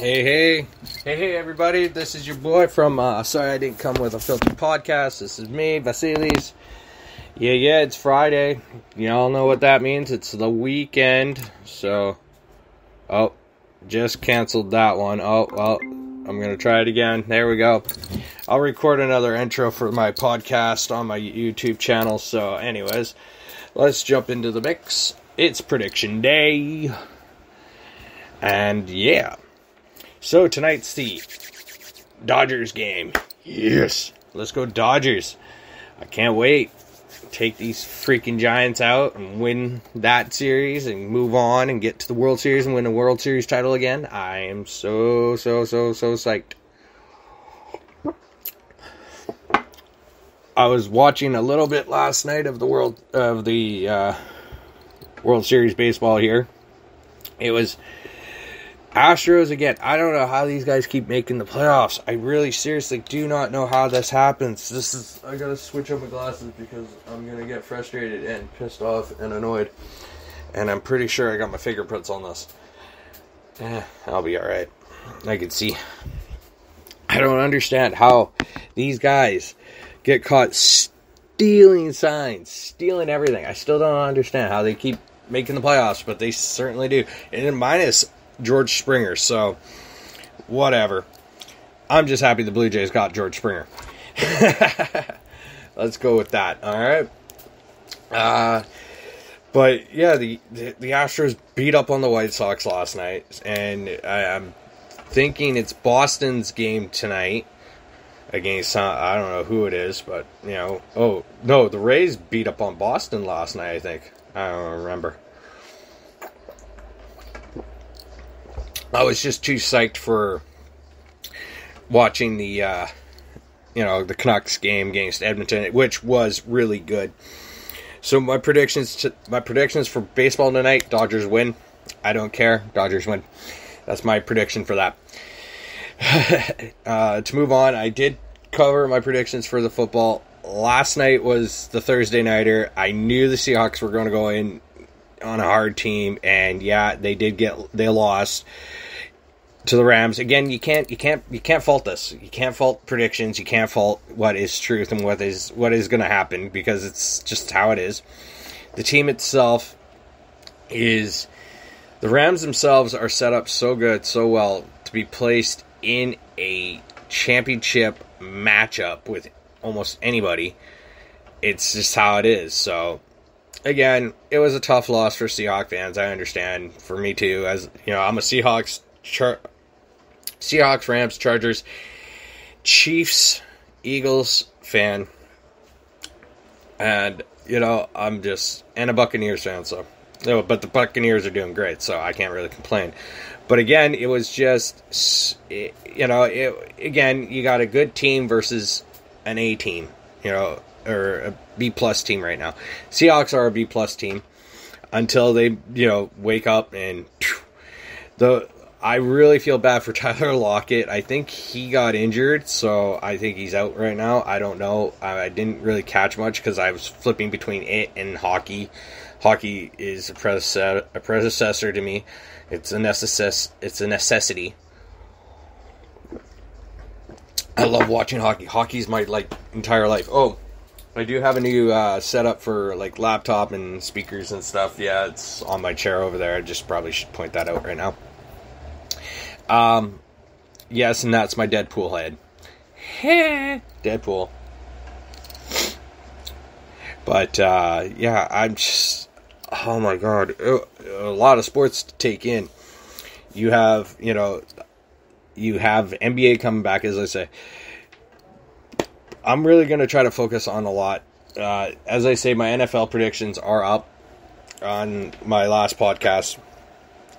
Hey, everybody. This is your boy from, sorry I didn't come with a filtered podcast. This is me, Vasilis. Yeah, it's Friday. You all know what that means. It's the weekend. So, just canceled that one. I'm going to try it again. There we go. I'll record another intro for my podcast on my YouTube channel. So, anyways, let's jump into the mix. It's prediction day. And yeah. So tonight's the Dodgers game. Yes. Let's go Dodgers. I can't wait. Take these freaking Giants out and win that series and move on and get to the World Series and win a World Series title again. I am so psyched. I was watching a little bit last night of the World Series baseball here. It was Astros again. I don't know how these guys keep making the playoffs. I really seriously do not know how this happens. I gotta switch up my glasses because I'm gonna get frustrated and pissed off and annoyed. And I'm pretty sure I got my fingerprints on this. I'll be alright. I can see. I don't understand how these guys get caught stealing signs, stealing everything. I still don't understand how they keep making the playoffs, but they certainly do. And minus George Springer, so whatever. I'm just happy the Blue Jays got George Springer. Let's go with that. All right. But yeah, the Astros beat up on the White Sox last night, and I'm thinking it's Boston's game tonight against I don't know who it is, but you know. Oh no, the Rays beat up on Boston last night. I think I don't remember. I was just too psyched for watching the Canucks game against Edmonton, which was really good. So my predictions for baseball tonight: Dodgers win. I don't care. Dodgers win. That's my prediction for that. To move on, I did cover my predictions for the football. Last night was the Thursday nighter. I knew the Seahawks were going to go in on a hard team, and yeah, they lost to the Rams. Again, you can't fault this. You can't fault predictions. You can't fault what is truth and what is going to happen, because it's just how it is. The team itself is, the Rams themselves are set up so good, so well to be placed in a championship matchup with almost anybody. It's just how it is. So again, it was a tough loss for Seahawks fans. I understand. For me too, as you know, I'm a Seahawks, Rams, Chargers, Chiefs, Eagles fan, and I'm just a Buccaneers fan. So, but the Buccaneers are doing great, so I can't really complain. But again, it was just again, you got a good team versus an A team, or a B+ team right now. Seahawks are a B+ team until they, wake up and I really feel bad for Tyler Lockett. I think he got injured, so I think he's out right now. I don't know. I didn't really catch much because I was flipping between it and hockey. Hockey is a predecessor to me. It's a necessity. I love watching hockey. Hockey's my entire life. Oh, I do have a new setup for laptop and speakers and stuff. Yeah, it's on my chair over there. I just probably should point that out right now. Yes, and that's my Deadpool head. Deadpool. But yeah, I'm just, oh my god, a lot of sports to take in. You have NBA coming back, as I say. I'm really going to try to focus on a lot. As I say, my NFL predictions are up on my last podcast.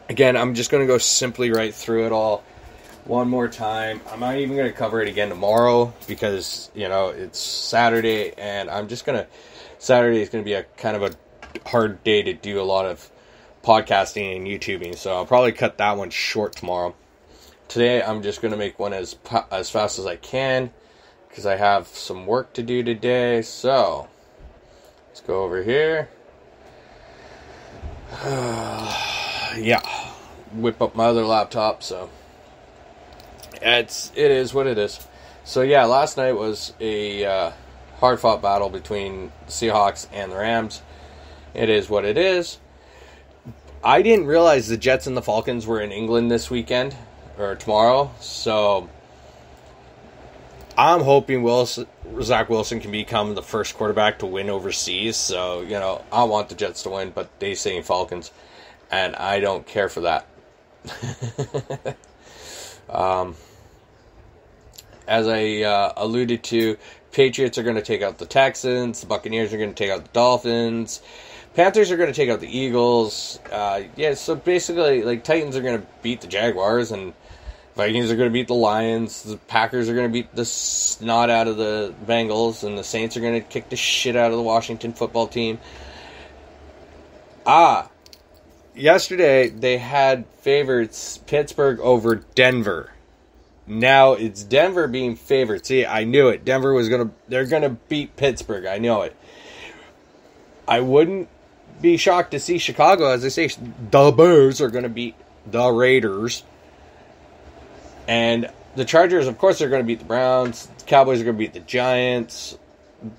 Again, I'm just going to go simply right through it all one more time. I'm not even going to cover it again tomorrow because, it's Saturday, and Saturday is going to be a kind of a hard day to do a lot of podcasting and YouTubing, so I'll probably cut that one short tomorrow. Today, I'm just going to make one as fast as I can, because I have some work to do today. So let's go over here. Yeah, whip up my other laptop. So it is what it is. So yeah, last night was a hard-fought battle between the Seahawks and the Rams. It is what it is. I didn't realize the Jets and the Falcons were in England this weekend, or tomorrow, so I'm hoping Zach Wilson can become the first quarterback to win overseas. So, I want the Jets to win, but they say Falcons, and I don't care for that. As I alluded to, Patriots are going to take out the Texans, the Buccaneers are going to take out the Dolphins, Panthers are going to take out the Eagles. So basically, Titans are going to beat the Jaguars, and Vikings are going to beat the Lions. The Packers are going to beat the snot out of the Bengals, and the Saints are going to kick the shit out of the Washington football team. Yesterday they had favorites Pittsburgh over Denver. Now it's Denver being favored. See, I knew it. They're going to beat Pittsburgh. I know it. I wouldn't be shocked to see Chicago, as they say, the Bears are going to beat the Raiders. And the Chargers, of course, are going to beat the Browns. The Cowboys are going to beat the Giants.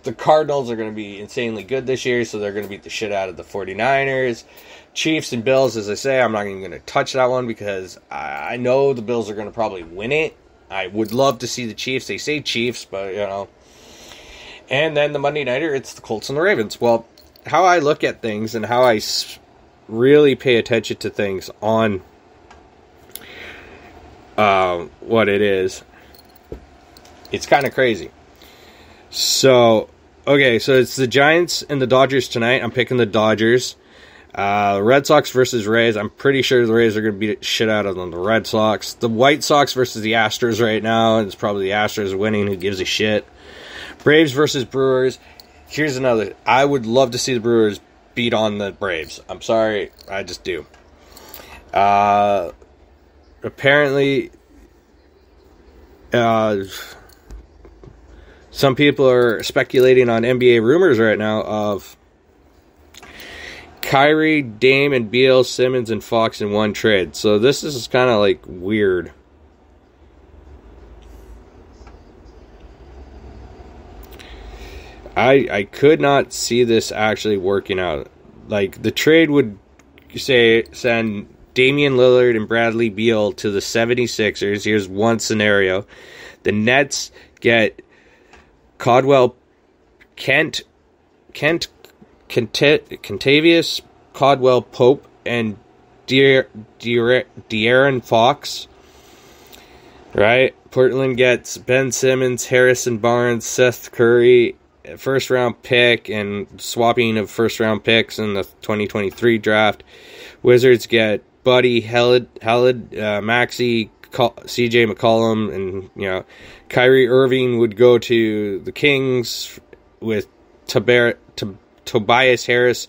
The Cardinals are going to be insanely good this year, so they're going to beat the shit out of the 49ers. Chiefs and Bills, as I say, I'm not even going to touch that one because I know the Bills are going to probably win it. I would love to see the Chiefs. They say Chiefs, but, And then the Monday Nighter, it's the Colts and the Ravens. Well, how I look at things and how I really pay attention to things on what it is, it's kind of crazy. So it's the Giants and the Dodgers tonight. I'm picking the Dodgers. Red Sox versus Rays. I'm pretty sure the Rays are going to beat the shit out of them, the Red Sox. The White Sox versus the Astros right now. It's probably the Astros winning. Who gives a shit? Braves versus Brewers. Here's another. I would love to see the Brewers beat on the Braves. I'm sorry. I just do. Apparently, some people are speculating on NBA rumors right now of Kyrie, Dame, and Beal, Simmons, and Fox in one trade. So this is kind of weird. I could not see this actually working out. The trade would send Damian Lillard and Bradley Beal to the 76ers. Here's one scenario. The Nets get Kentavious Caldwell Pope and De'Aaron Fox. Right? Portland gets Ben Simmons, Harrison Barnes, Seth Curry, first round pick, and swapping of first round picks in the 2023 draft. Wizards get Buddy Hield, Maxey, CJ McCollum, and Kyrie Irving would go to the Kings with Tobias Harris,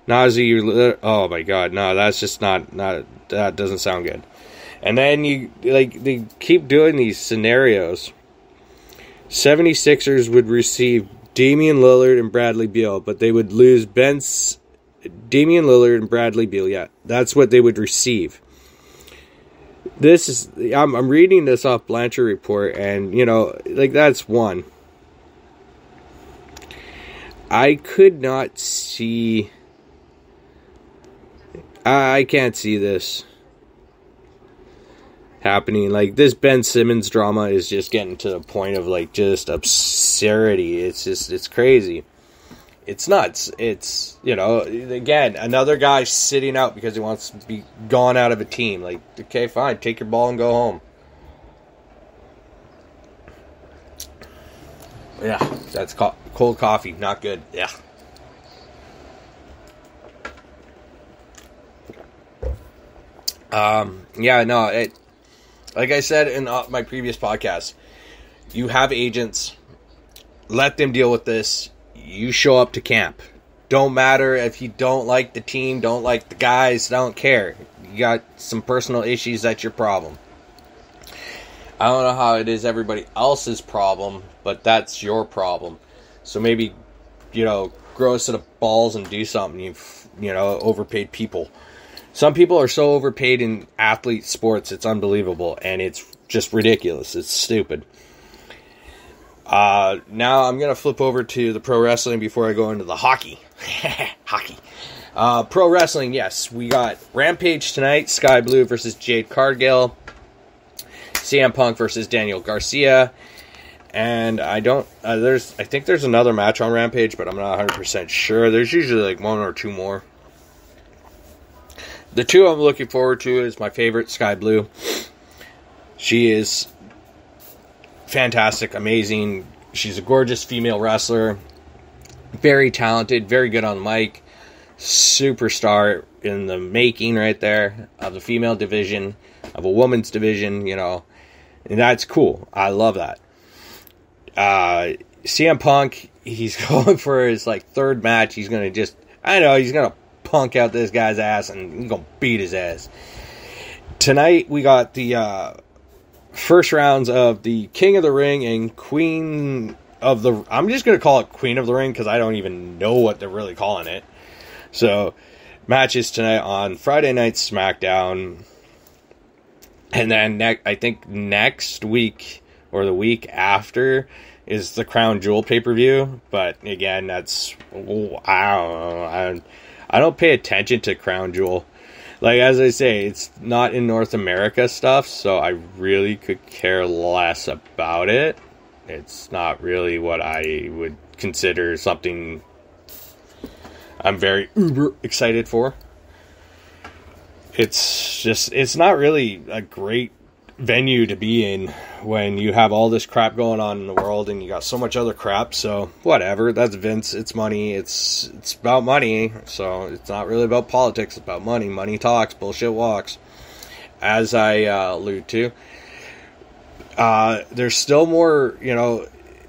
Nazi. Oh my God, no, that's just not. That doesn't sound good. And then they keep doing these scenarios. 76ers would receive Damian Lillard and Bradley Beal, but they would lose Damian Lillard and Bradley Beal. Yeah, that's what they would receive. This is I'm reading this off Blanchard Report, and that's one. I could not see. I can't see this happening. This Ben Simmons drama is just getting to the point of just absurdity. It's crazy. It's nuts. It's, again, another guy sitting out because he wants to be gone out of a team. Okay, fine, take your ball and go home. Yeah, that's cold coffee, not good. Yeah. Like I said in my previous podcast, you have agents. Let them deal with this. You show up to camp. Don't matter if you don't like the team, don't like the guys, don't care. You got some personal issues, that's your problem. I don't know how it is everybody else's problem, but that's your problem. So maybe, grow a set of balls and do something. You've, overpaid people. Some people are so overpaid in athlete sports, it's unbelievable, and it's just ridiculous. It's stupid. Now I'm going to flip over to the pro wrestling before I go into the hockey. Hockey. Pro wrestling, yes. We got Rampage tonight, Sky Blue versus Jade Cargill. CM Punk versus Daniel Garcia. And I think there's another match on Rampage, but I'm not 100% sure. There's usually like one or two more. The two I'm looking forward to is my favorite, Sky Blue. She is fantastic, amazing. She's a gorgeous female wrestler. Very talented, very good on the mic. Superstar in the making right there of the female division, of a woman's division, you know. And that's cool. I love that. CM Punk, he's going for his like third match. He's going to he's going to punk out this guy's ass and he's going to beat his ass. Tonight we got the first rounds of the King of the Ring and Queen of the... I'm just going to call it Queen of the Ring because I don't even know what they're really calling it. So, matches tonight on Friday Night SmackDown. And then I think next week or the week after is the Crown Jewel pay-per-view. But again, that's... I don't know. I don't pay attention to Crown Jewel. Like, as I say, it's not in North America stuff, so I really could care less about it. It's not really what I would consider something I'm very uber excited for. It's not really a great venue to be in when you have all this crap going on in the world and you got so much other crap. So whatever, that's Vince. It's money. It's about money. So it's not really about politics. It's about money. Money talks, bullshit walks, as I allude to. There's still more,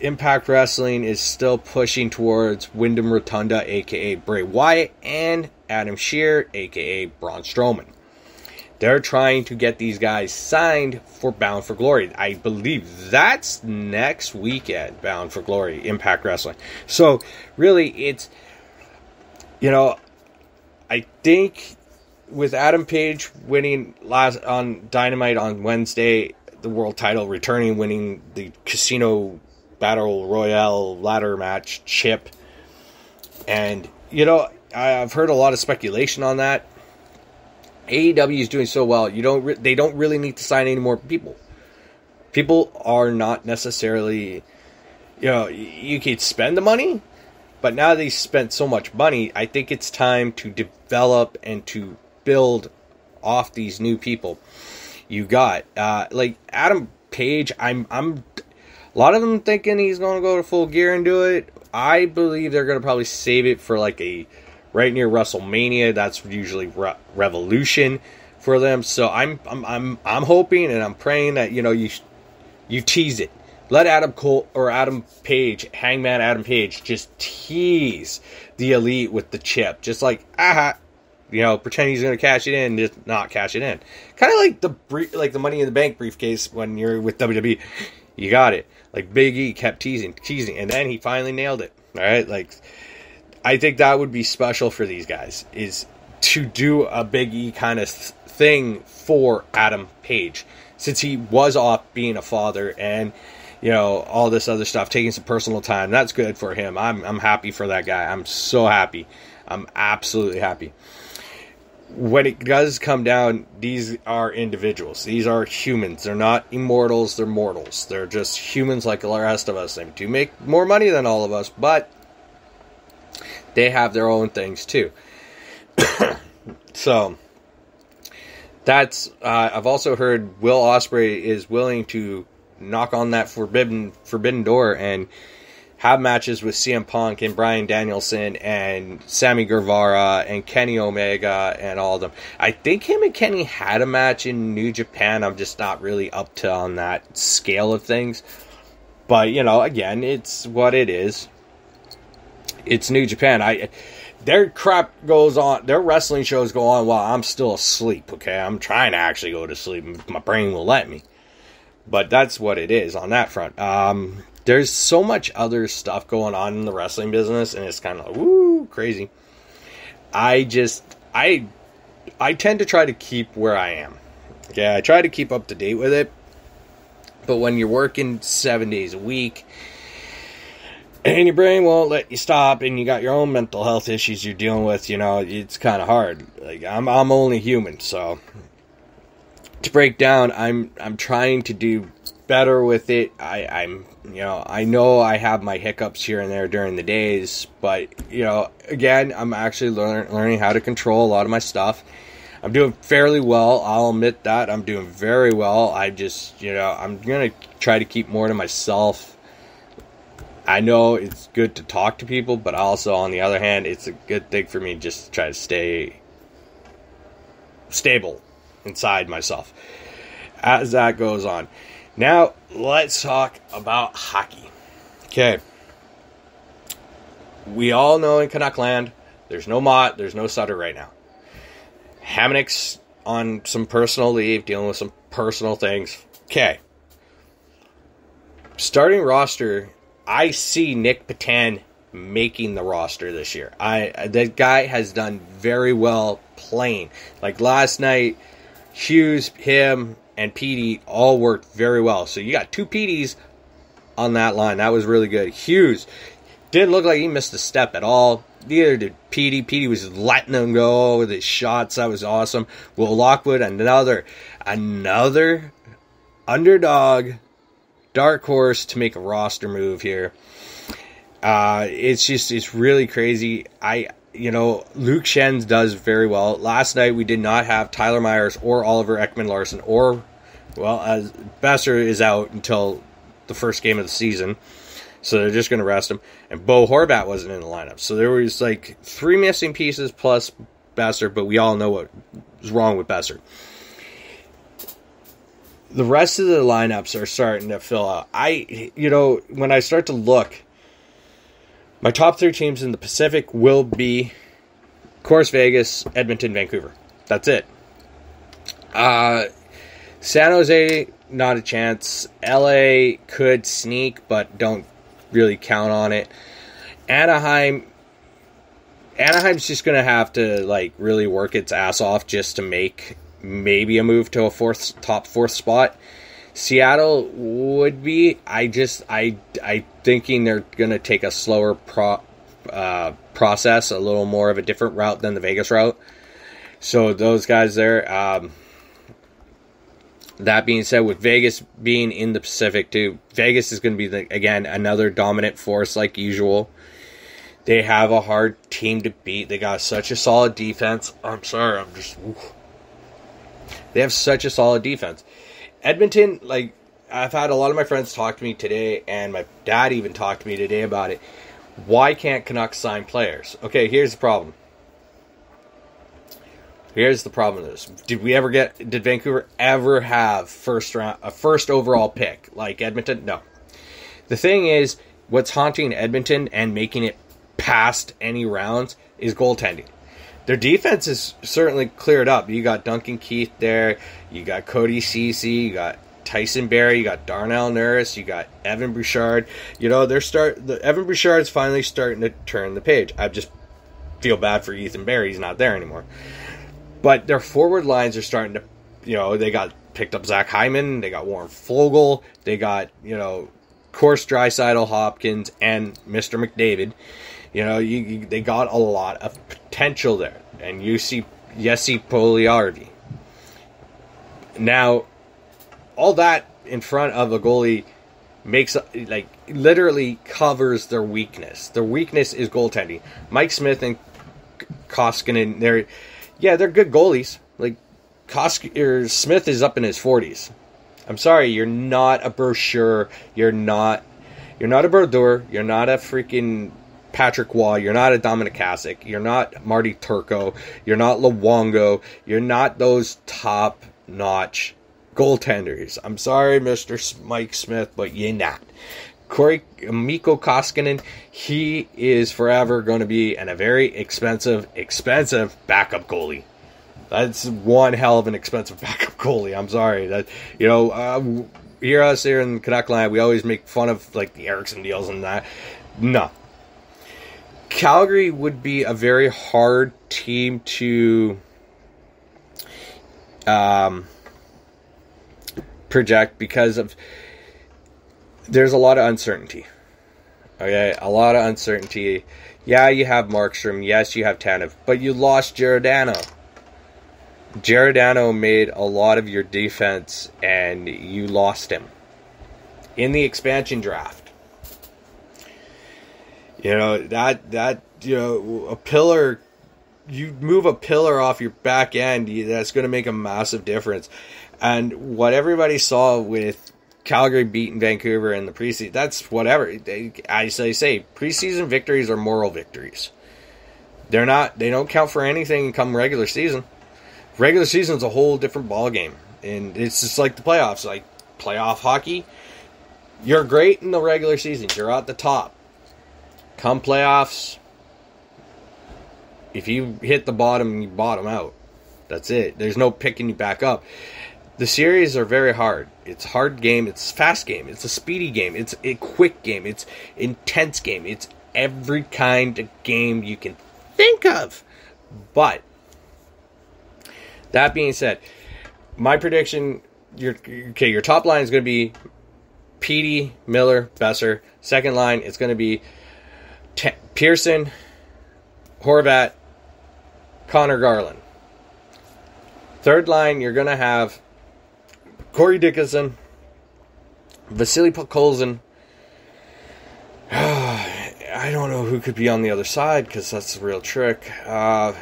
Impact Wrestling is still pushing towards Wyndham Rotunda, aka Bray Wyatt, and Adam Shear, aka Braun Strowman. They're trying to get these guys signed for Bound for Glory. I believe that's next weekend, Bound for Glory, Impact Wrestling. So, really, it's, I think with Adam Page winning on Dynamite on Wednesday, the world title, returning, winning the Casino Battle Royale ladder match chip. And, I've heard a lot of speculation on that. AEW is doing so well. They don't really need to sign any more people. People are not necessarily, you could spend the money, but now they spent so much money, I think it's time to develop and to build off these new people. You got like Adam Page. I'm a lot of them thinking he's going to go to Full Gear and do it. I believe they're going to probably save it for like a right near WrestleMania. That's usually Revolution for them. So I'm hoping and I'm praying that you tease it. Let Adam Page, Hangman Adam Page, just tease the Elite with the chip, just like pretend he's going to cash it in, just not cash it in. Kind of like the Money in the Bank briefcase when you're with WWE. You got it. Like Big E kept teasing, and then he finally nailed it. All right, I think that would be special for these guys, is to do a Big E kind of thing for Adam Page, since he was off being a father and all this other stuff, taking some personal time. That's good for him. I'm happy for that guy. I'm so happy. I'm absolutely happy. When it does come down, these are individuals. These are humans. They're not immortals. They're mortals. They're just humans like the rest of us. They do make more money than all of us, but they have their own things too. So that's I've also heard Will Ospreay is willing to knock on that forbidden door and have matches with CM Punk and Bryan Danielson and Sammy Guevara and Kenny Omega and all of them. I think him and Kenny had a match in New Japan. I'm just not really up to on that scale of things. But, again, it's what it is. It's New Japan. Their crap goes on. Their wrestling shows go on while I'm still asleep, okay? I'm trying to actually go to sleep. My brain will let me. But that's what it is on that front. There's so much other stuff going on in the wrestling business, and it's kind of like, woo, crazy. I I tend to try to keep where I am. Okay, I try to keep up to date with it. But when you're working 7 days a week, and your brain won't let you stop, and you got your own mental health issues you're dealing with, it's kind of hard. Like, I'm only human, so to break down, I'm trying to do better with it. I know I have my hiccups here and there during the days, but again, I'm actually learning how to control a lot of my stuff. I'm doing fairly well. I'll admit that I'm doing very well. I just, I'm gonna try to keep more to myself. I know it's good to talk to people, but also, on the other hand, it's a good thing for me just to try to stay stable inside myself as that goes on. Now, let's talk about hockey. Okay. We all know in Canuck land, there's no Mott, there's no Sutter right now. Hamonick's on some personal leave, dealing with some personal things. Okay. Starting roster, I see Nick Patan making the roster this year. That guy has done very well playing. Like last night, Hughes, him, and Petey all worked very well. So you got two Peteys on that line. That was really good. Hughes didn't look like he missed a step at all. Neither did Petey. Petey was letting them go with his shots. That was awesome. Will Lockwood, another underdog, dark horse to make a roster move here. It's really crazy. Luke Schenn does very well. Last night we did not have Tyler Myers or Oliver Ekman-Larsson as Besser is out until the first game of the season. So they're just going to rest him. And Bo Horvat wasn't in the lineup. So there was like three missing pieces plus Besser, but we all know what was wrong with Besser. The rest of the lineups are starting to fill out. When I start to look, my top three teams in the Pacific will be, of course, Vegas, Edmonton, Vancouver. That's it. San Jose, not a chance. LA could sneak, but don't really count on it. Anaheim's just going to have to really work its ass off just to make maybe a move to a top fourth spot. Seattle would be. I thinking they're going to take a slower process, a little more of a different route than the Vegas route. So those guys there. That being said, with Vegas being in the Pacific too, Vegas is going to be, again, another dominant force like usual. They have a hard team to beat. They got such a solid defense. They have such a solid defense. Edmonton, I've had a lot of my friends talk to me today, and my dad even talked to me today about it. Why can't Canucks sign players? Okay, here's the problem. Here's the problem with this. Did Vancouver ever have a first overall pick like Edmonton? No. The thing is, what's haunting Edmonton and making it past any rounds is goaltending. Their defense is certainly cleared up. You got Duncan Keith there. You got Cody Ceci. You got Tyson Barrie. You got Darnell Nurse. You got Evan Bouchard. Evan Bouchard's finally starting to turn the page. I just feel bad for Ethan Barrie. He's not there anymore. But their forward lines are starting to, they got picked up Zach Hyman. They got Warren Fogle. They got, of course, Draisaitl, Hopkins, and Mr. McDavid. They got a lot of potential there. And you see Jesse Puljujärvi. Now, all that in front of a goalie makes, literally covers their weakness. Their weakness is goaltending. Mike Smith and Koskinen, they're good goalies. Smith is up in his 40s. I'm sorry, you're not a Brochure. You're not a Brodeur. You're not a freaking Patrick Waugh. You're not a Dominic Hasek. You're not Marty Turco. You're not Luongo. You're not those top-notch goaltenders. I'm sorry, Mr. Mike Smith, but you're not. Mikko Koskinen, he is forever going to be a very expensive backup goalie. That's one hell of an expensive backup goalie. I'm sorry. That here in Canuck land, we always make fun of the Eriksson deals and that. No. Calgary would be a very hard team to project because of there's a lot of uncertainty. Okay, a lot of uncertainty. Yeah, you have Markstrom. Yes, you have Tanev, but you lost Giordano. Giordano made a lot of your defense, and you lost him in the expansion draft. You know that a pillar. You move a pillar off your back end, that's going to make a massive difference. And what everybody saw with Calgary beating Vancouver in the preseason, that's whatever. As they say, preseason victories are moral victories. They don't count for anything come regular season. Regular season's a whole different ballgame. And it's just like the playoffs. Like playoff hockey, you're great in the regular season. You're at the top. Come playoffs, if you hit the bottom, you bottom out. That's it. There's no picking you back up. The series are very hard. It's a hard game. It's a fast game. It's a speedy game. It's a quick game. It's intense game. It's every kind of game you can think of. But that being said, my prediction, your top line is going to be Petey, Miller, Besser. Second line, it's going to be Pearson, Horvat, Connor Garland. Third line, you're going to have Corey Dickinson, Vasily Podkolzin. I don't know who could be on the other side because that's the real trick. I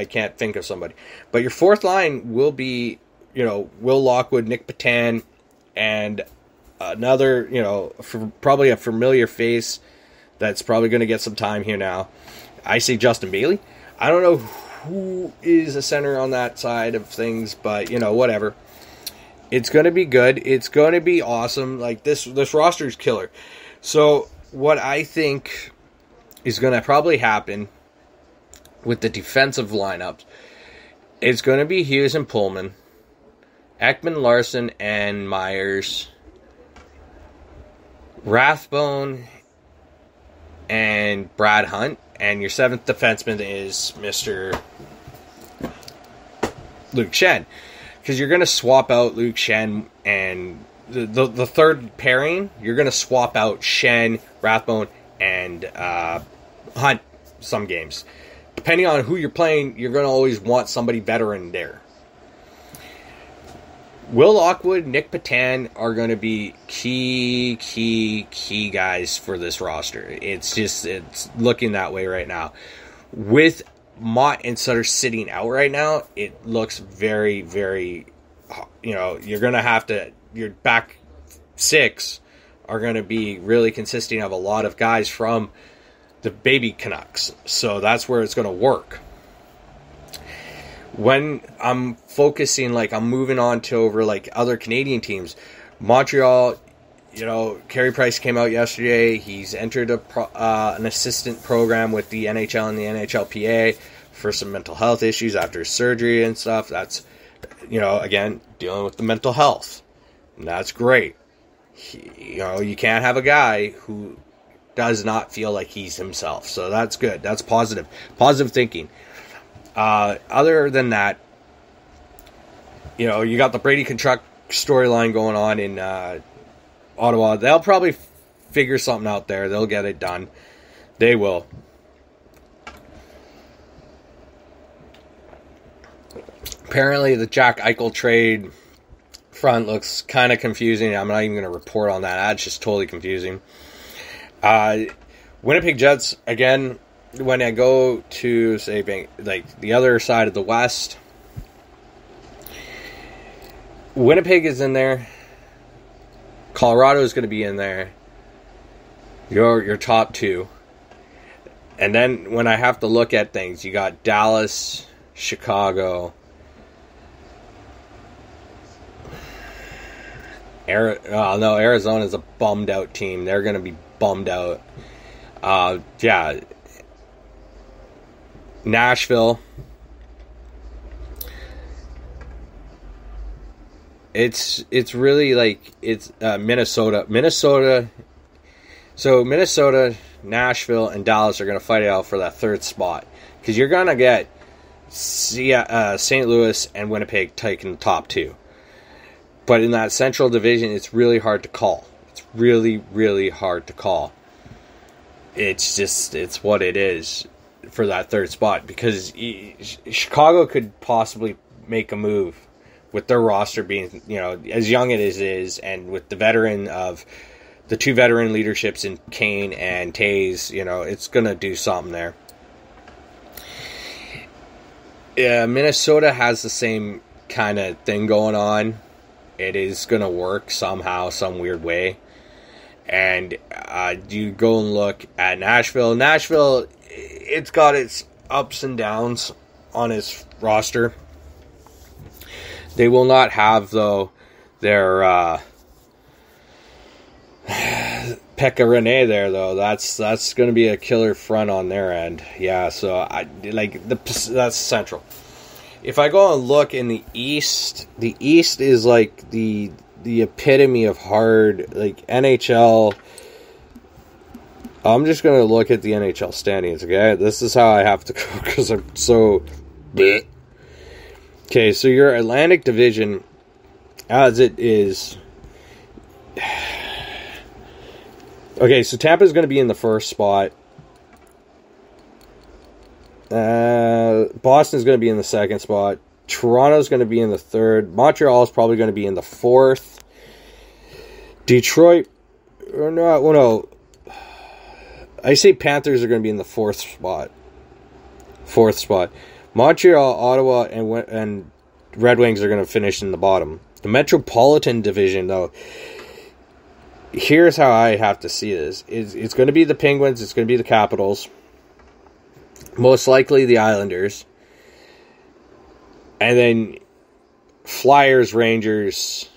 can't think of somebody. But your fourth line will be, Will Lockwood, Nick Patan, and another, probably a familiar face that's probably going to get some time here now. I say Justin Bailey. I don't know who is a center on that side of things, but, whatever. It's going to be good. It's going to be awesome. Like, this roster is killer. So, what I think is going to probably happen with the defensive lineups, it's going to be Hughes and Pullman, Ekman, Larson, and Myers, Rathbone, and Brad Hunt, and your seventh defenseman is Mr. Luke Schenn. Because you're going to swap out Luke Schenn, and the third pairing, you're going to swap out Schenn, Rathbone, and Hunt some games. Depending on who you're playing, you're going to always want somebody veteran there. Will Lockwood, Nick Patan are going to be key guys for this roster. It's looking that way right now. With Mott and Sutter sitting out right now, it looks very, very, you're going to have to, your back six are going to be really consisting of a lot of guys from the baby Canucks. So that's where it's going to work. When I'm focusing, I'm moving on to over, other Canadian teams. Montreal, Carey Price came out yesterday. He's entered an assistant program with the NHL and the NHLPA for some mental health issues after his surgery and stuff. That's, again, dealing with the mental health. And that's great. You can't have a guy who does not feel like he's himself. So that's good. That's positive. Positive thinking. Other than that, you got the Brady Tkachuk storyline going on in Ottawa. They'll probably figure something out there. They'll get it done. They will. Apparently, the Jack Eichel trade front looks kind of confusing. I'm not even going to report on that. That's just totally confusing. Winnipeg Jets, again, when I go to, say, the other side of the West, Winnipeg is in there. Colorado is going to be in there. Your top two. And then when I have to look at things, you got Dallas, Chicago, Arizona's a bummed out team. They're going to be bummed out. Nashville. It's really it's Minnesota. So Minnesota, Nashville, and Dallas are going to fight it out for that third spot. Because you're going to get St. Louis and Winnipeg taking the top two. But in that Central Division, it's really hard to call. It's really, really hard to call. It's what it is for that third spot, because Chicago could possibly make a move with their roster being, as young as it is, and with the two veteran leaderships in Kane and Taves, it's going to do something there. Minnesota has the same kind of thing going on. It is going to work somehow, some weird way. And you go and look at Nashville. Nashville, it's got its ups and downs on its roster. They will not have, though, their Pekka Rinne there, though. That's going to be a killer front on their end. Yeah, so that's Central. If I go and look in the East is like the epitome of hard, like NHL. I'm just going to look at the NHL standings, okay? This is how I have to go because I'm so... bleh. Okay, so your Atlantic Division, as it is... Okay, so Tampa's going to be in the first spot. Boston's going to be in the second spot. Toronto's going to be in the third. Montreal's probably going to be in the fourth. Detroit, or no, well, no. I say Panthers are going to be in the fourth spot. Montreal, Ottawa, and Red Wings are going to finish in the bottom. The Metropolitan Division, though, here's how I have to see this. It's going to be the Penguins. It's going to be the Capitals. Most likely the Islanders. And then Flyers, Rangers,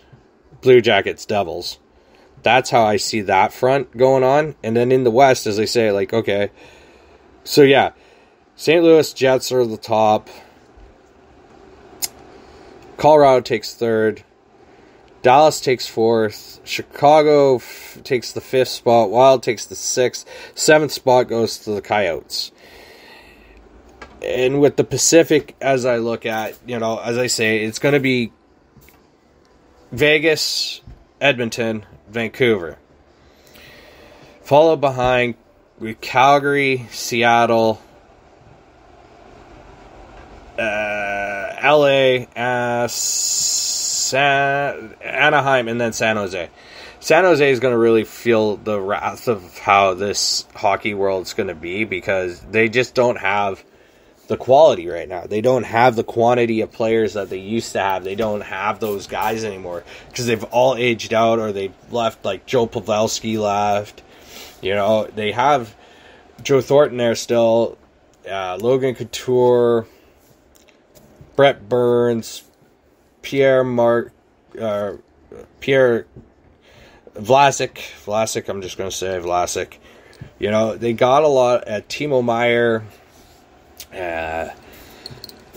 Blue Jackets, Devils. That's how I see that front going on. And then in the West, as I say, okay. So yeah, St. Louis Jets are the top. Colorado takes third. Dallas takes fourth. Chicago takes the fifth spot. Wild takes the sixth. Seventh spot goes to the Coyotes. And with the Pacific, as I look at, as I say, it's going to be Vegas, Edmonton, Vancouver. Followed behind with Calgary, Seattle, LA, Anaheim, and then San Jose. San Jose is going to really feel the wrath of how this hockey world's going to be, because they just don't have the quality right now. They don't have the quantity of players that they used to have. They don't have those guys anymore because they've all aged out, or they've left, like Joe Pavelski left. They have Joe Thornton there still, Logan Couture, Brett Burns, Pierre Vlasic, I'm just going to say Vlasic. They got a lot at Timo Meier,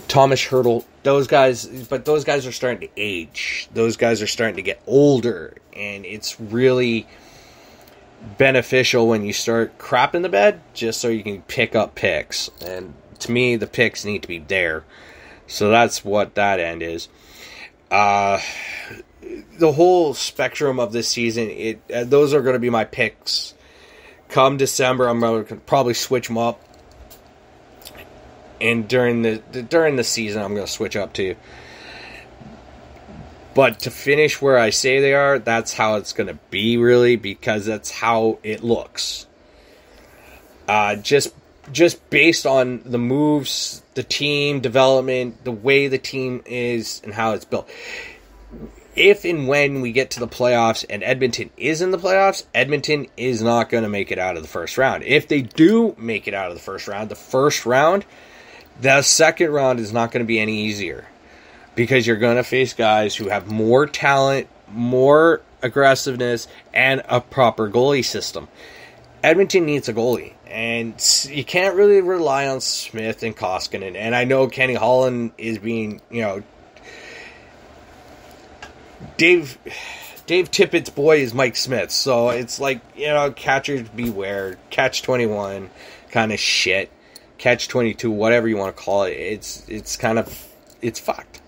Thomas Hertl, those guys, but those guys are starting to age. Those guys are starting to get older, and it's really beneficial when you start crapping the bed, just so you can pick up picks. And to me, the picks need to be there. So that's what that end is. The whole spectrum of this season, those are going to be my picks. Come December, I'm going to probably switch them up. And during the season, I'm going to switch up too. But to finish where I say they are, that's how it's going to be, really, because that's how it looks. Just based on the moves, the team development, the way the team is, and how it's built. If and when we get to the playoffs and Edmonton is in the playoffs, Edmonton is not going to make it out of the first round. If they do make it out of the first round, the second round is not going to be any easier, because you're going to face guys who have more talent, more aggressiveness, and a proper goalie system. Edmonton needs a goalie, and you can't really rely on Smith and Koskinen. And I know Kenny Holland is being, Dave Tippett's boy is Mike Smith, so it's like, catchers beware, catch 21 kind of shit. catch-22, whatever you want to call it. It's fucked.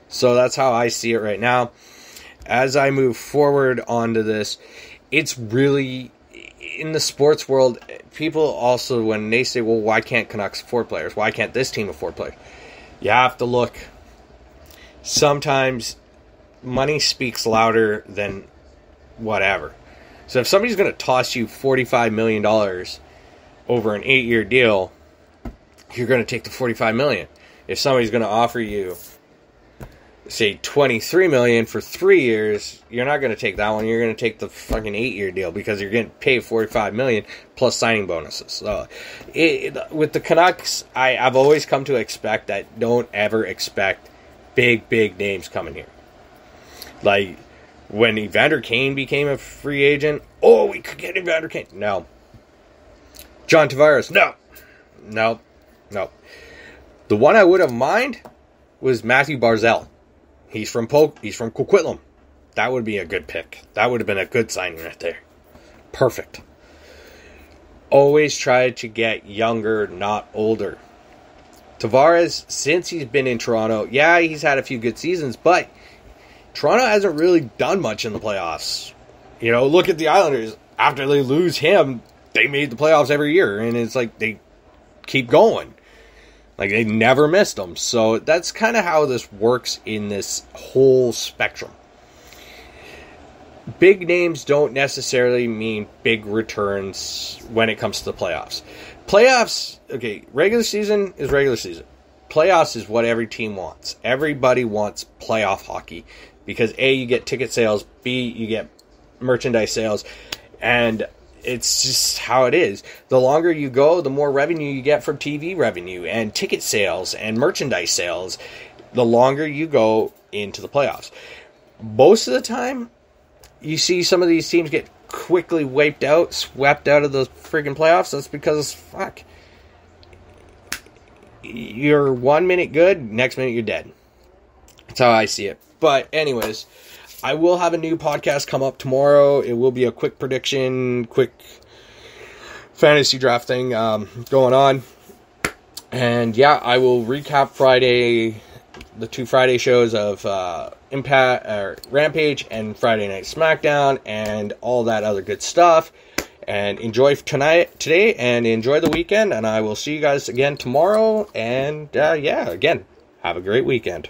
So that's how I see it right now. As I move forward onto this, it's really, in the sports world, people also, when they say, well, why can't Canucks afford players? Why can't this team afford players? You have to look. Sometimes money speaks louder than whatever. So if somebody's going to toss you $45 million over an 8-year deal, you're going to take the $45 million. If somebody's going to offer you, say, $23 million for 3 years, you're not going to take that one. You're going to take the fucking 8-year deal because you're getting paid $45 million plus signing bonuses. So, with the Canucks, I've always come to expect that. Don't ever expect big names coming here. Like when Evander Kane became a free agent, oh, we could get Evander Kane. No. John Tavares, no. The one I would have mind was Matthew Barzal. He's from Coquitlam. That would be a good pick. That would have been a good signing right there. Perfect. Always try to get younger, not older. Tavares, since he's been in Toronto, yeah, he's had a few good seasons, but Toronto hasn't really done much in the playoffs. You know, look at the Islanders. After they lose him, they made the playoffs every year, and it's like they keep going. Like, they never missed them. So that's kind of how this works in this whole spectrum. Big names don't necessarily mean big returns when it comes to the playoffs. Playoffs, okay, regular season is regular season. Playoffs is what every team wants. Everybody wants playoff hockey because A, you get ticket sales, B, you get merchandise sales, and it's just how it is. The longer you go, the more revenue you get from TV revenue and ticket sales and merchandise sales, the longer you go into the playoffs. Most of the time, you see some of these teams get quickly wiped out, swept out of the friggin' playoffs. That's because, fuck, you're 1 minute good, next minute you're dead. That's how I see it. But anyways, I will have a new podcast come up tomorrow. It will be a quick prediction, quick fantasy draft thing going on. And yeah, I will recap Friday, the 2 Friday shows of Impact or Rampage and Friday Night SmackDown and all that other good stuff. And enjoy today, and enjoy the weekend. And I will see you guys again tomorrow. And yeah, again, have a great weekend.